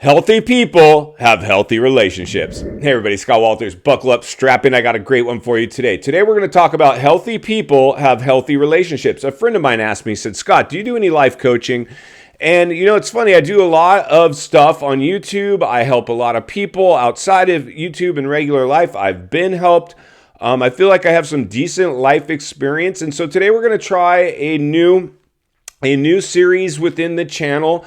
Healthy people have healthy relationships. Hey everybody, Scott Walters. Buckle up, strap in. I got a great one for you today. Today we're going to talk about healthy people have healthy relationships. A friend of mine asked me, said, Scott, do you do any life coaching? And you know, it's funny, I do a lot of stuff on YouTube. I help a lot of people outside of YouTube in regular life. I've been helped. I feel like I have some decent life experience. And so today we're going to try a new series within the channel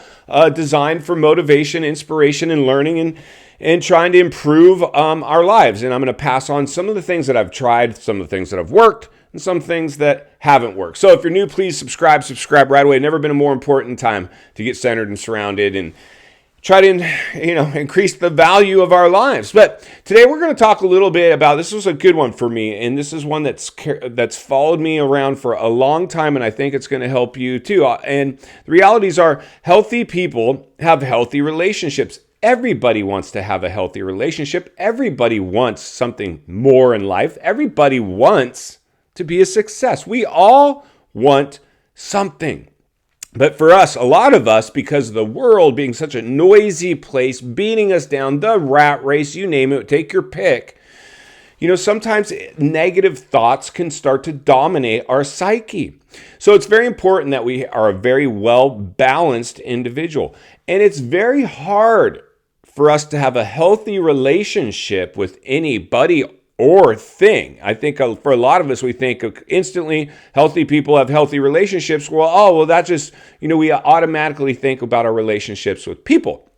designed for motivation, inspiration, and learning and trying to improve our lives. And I'm going to pass on some of the things that I've tried, some of the things that have worked, and some things that haven't worked. So if you're new, please subscribe right away. Never been a more important time to get centered and surrounded and try to, increase the value of our lives. But today we're going to talk a little bit about, this was a good one for me, and this is one that's followed me around for a long time, and I think it's going to help you too. And the realities are, healthy people have healthy relationships. Everybody wants to have a healthy relationship. Everybody wants something more in life. Everybody wants to be a success. We all want something. But for us, a lot of us, because of the world being such a noisy place, beating us down, the rat race, you name it, take your pick, sometimes negative thoughts can start to dominate our psyche. So it's very important that we are a very well-balanced individual. And it's very hard for us to have a healthy relationship with anybody or thing. I think for a lot of us, we think instantly healthy people have healthy relationships. Well, that just, we automatically think about our relationships with people,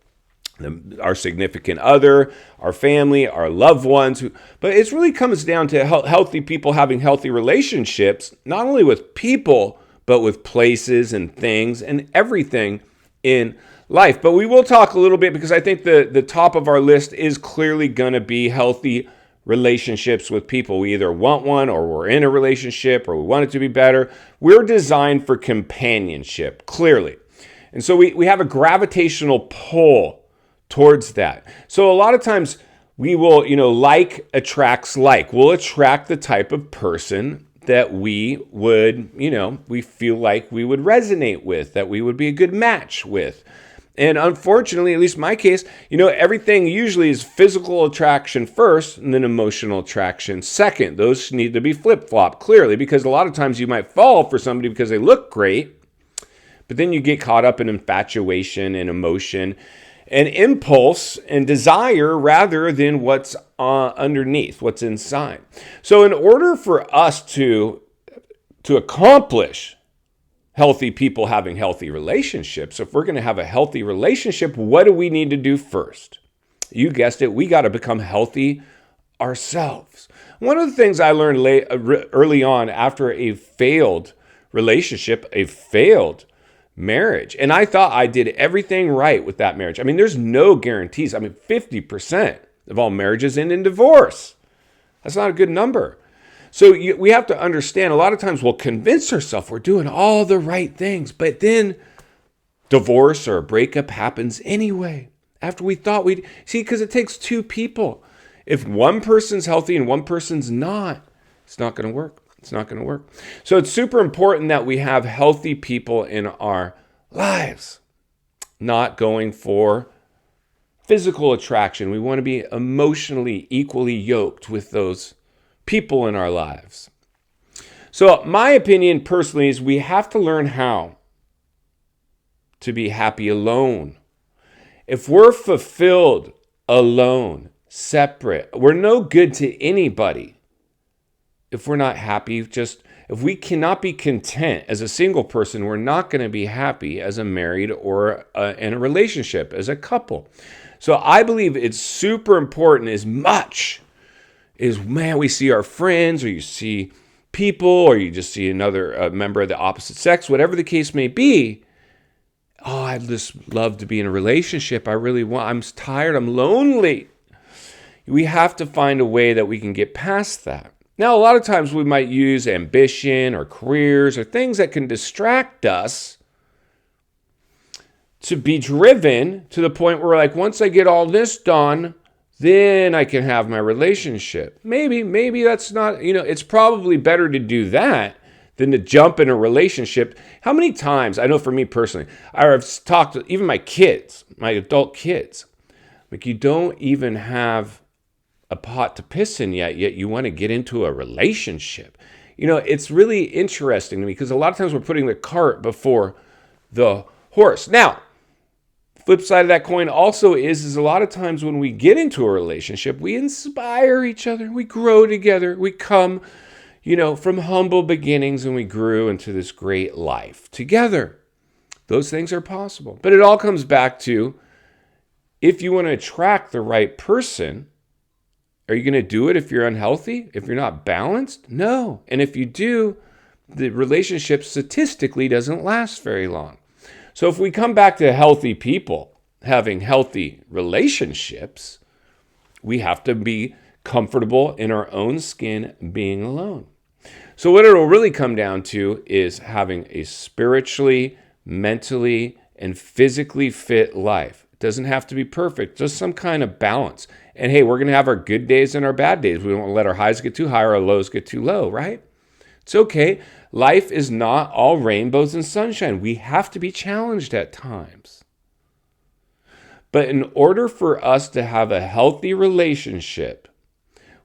our significant other, our family, our loved ones. But it really comes down to healthy people having healthy relationships, not only with people, but with places and things and everything in life. But we will talk a little bit, because I think the top of our list is clearly going to be healthy relationships with people. We either want one, or we're in a relationship, or we want it to be better. We're designed for companionship, clearly. And so we have a gravitational pull towards that. So a lot of times we will, like attracts like. We'll attract the type of person that we would, we feel like we would resonate with, that we would be a good match with. And unfortunately, at least in my case, everything usually is physical attraction first and then emotional attraction second. Those need to be flip-flopped, clearly, because a lot of times you might fall for somebody because they look great, but then you get caught up in infatuation and emotion and impulse and desire rather than what's underneath, what's inside. So in order for us to accomplish healthy people having healthy relationships, if we're going to have a healthy relationship, what do we need to do first? You guessed it, we got to become healthy ourselves. One of the things I learned early on after a failed relationship, a failed marriage, and I thought I did everything right with that marriage. I mean, there's no guarantees. 50% of all marriages end in divorce. That's not a good number. So we have to understand, a lot of times we'll convince ourselves we're doing all the right things, but then divorce or a breakup happens anyway, after we thought we'd. See, because it takes two people. If one person's healthy and one person's not, it's not going to work. It's not going to work. So it's super important that we have healthy people in our lives, not going for physical attraction. We want to be emotionally equally yoked with those people in our lives. So my opinion personally is we have to learn how to be happy alone. If we're fulfilled alone, separate, we're no good to anybody. If we're not happy, if we cannot be content as a single person, we're not going to be happy as a married or in a relationship, as a couple. So I believe it's super important we see our friends, or you see people, or you just see another member of the opposite sex, whatever the case may be. Oh, I'd just love to be in a relationship. I'm tired, I'm lonely. We have to find a way that we can get past that. Now, a lot of times we might use ambition or careers or things that can distract us to be driven to the point where, like, once I get all this done, then I can have my relationship. Maybe that's not, it's probably better to do that than to jump in a relationship. How many times, I know for me personally, I've talked to even my kids, my adult kids. Like, you don't even have a pot to piss in yet you want to get into a relationship. It's really interesting to me because a lot of times we're putting the cart before the horse. Now, flip side of that coin also is a lot of times when we get into a relationship, we inspire each other, we grow together, we come, from humble beginnings, and we grew into this great life together. Those things are possible. But it all comes back to, if you want to attract the right person, are you going to do it if you're unhealthy? If you're not balanced? No. And if you do, the relationship statistically doesn't last very long. So if we come back to healthy people having healthy relationships, we have to be comfortable in our own skin being alone. So what it'll really come down to is having a spiritually, mentally, and physically fit life. It doesn't have to be perfect, just some kind of balance. And hey, we're going to have our good days and our bad days. We don't want to let our highs get too high or our lows get too low, right? It's okay. Life is not all rainbows and sunshine. We have to be challenged at times. But in order for us to have a healthy relationship,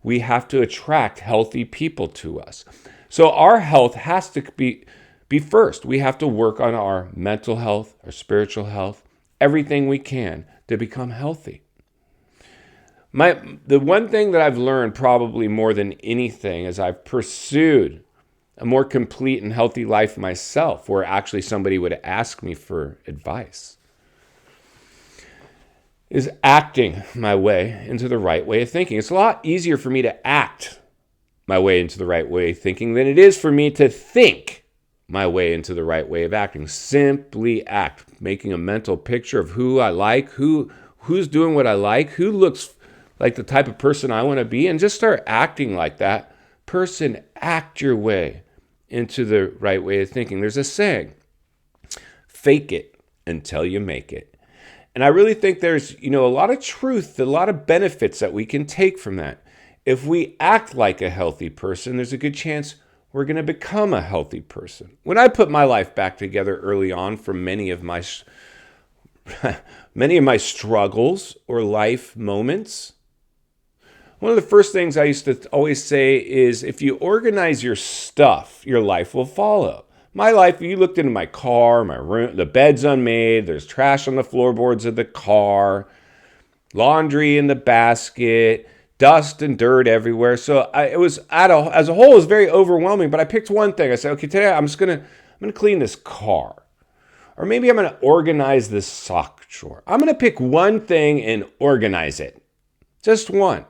we have to attract healthy people to us. So our health has to be first. We have to work on our mental health, our spiritual health, everything we can to become healthy. The one thing that I've learned probably more than anything as I've pursued a more complete and healthy life myself, where actually somebody would ask me for advice, is acting my way into the right way of thinking. It's a lot easier for me to act my way into the right way of thinking than it is for me to think my way into the right way of acting. Simply act, making a mental picture of who I like, who's doing what I like, who looks like the type of person I want to be, and just start acting like that person. Act your way into the right way of thinking. There's a saying, fake it until you make it. And I really think there's, a lot of truth, a lot of benefits that we can take from that. If we act like a healthy person, there's a good chance we're going to become a healthy person. When I put my life back together early on from many of my struggles or life moments, one of the first things I used to always say is, if you organize your stuff, your life will follow. My life, you looked into my car, my room, the bed's unmade, there's trash on the floorboards of the car, laundry in the basket, dust and dirt everywhere. So as a whole, it was very overwhelming, but I picked one thing. I said, okay, today I'm going to clean this car. Or maybe I'm going to organize this sock drawer. I'm going to pick one thing and organize it. Just one.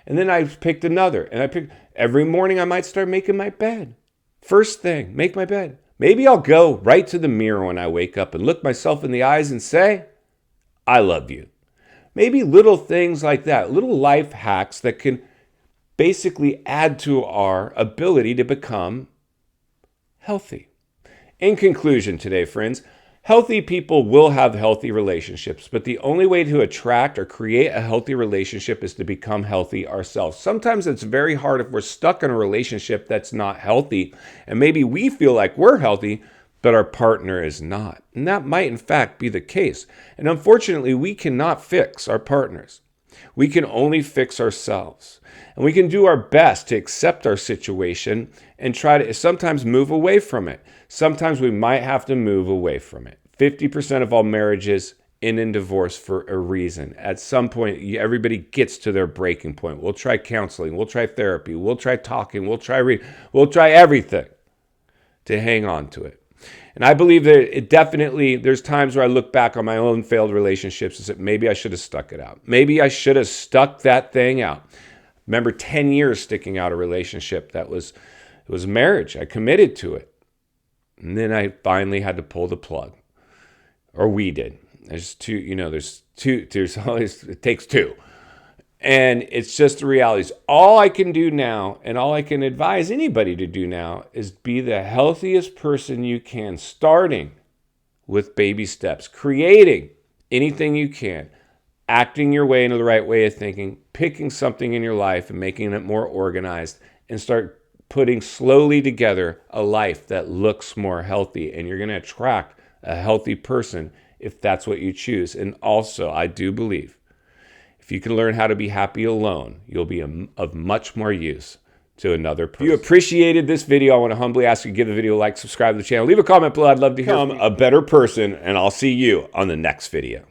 And then I picked another. And every morning I might start making my bed. First thing, make my bed. Maybe I'll go right to the mirror when I wake up and look myself in the eyes and say, I love you. Maybe little things like that, little life hacks that can basically add to our ability to become healthy. In conclusion today, friends, healthy people will have healthy relationships, but the only way to attract or create a healthy relationship is to become healthy ourselves. Sometimes it's very hard if we're stuck in a relationship that's not healthy, and maybe we feel like we're healthy, but our partner is not. And that might, in fact, be the case. And unfortunately, we cannot fix our partners. We can only fix ourselves. And we can do our best to accept our situation and try to sometimes move away from it. Sometimes we might have to move away from it. 50% of all marriages end in divorce for a reason. At some point, everybody gets to their breaking point. We'll try counseling. We'll try therapy. We'll try talking. We'll try everything to hang on to it. And I believe that there's times where I look back on my own failed relationships and say, maybe I should have stuck it out. Maybe I should have stuck that thing out. Remember 10 years sticking out a relationship it was marriage. I committed to it. And then I finally had to pull the plug. Or we did. It takes two. And it's just the realities. All I can do now, and all I can advise anybody to do now, is be the healthiest person you can, starting with baby steps, creating anything you can, acting your way into the right way of thinking, picking something in your life and making it more organized, and start putting slowly together a life that looks more healthy. And you're going to attract a healthy person if that's what you choose. And also, I do believe if you can learn how to be happy alone, you'll be of much more use to another person. If you appreciated this video, I want to humbly ask you to give the video a like, subscribe to the channel, leave a comment below. I'd love to become a better person, and I'll see you on the next video.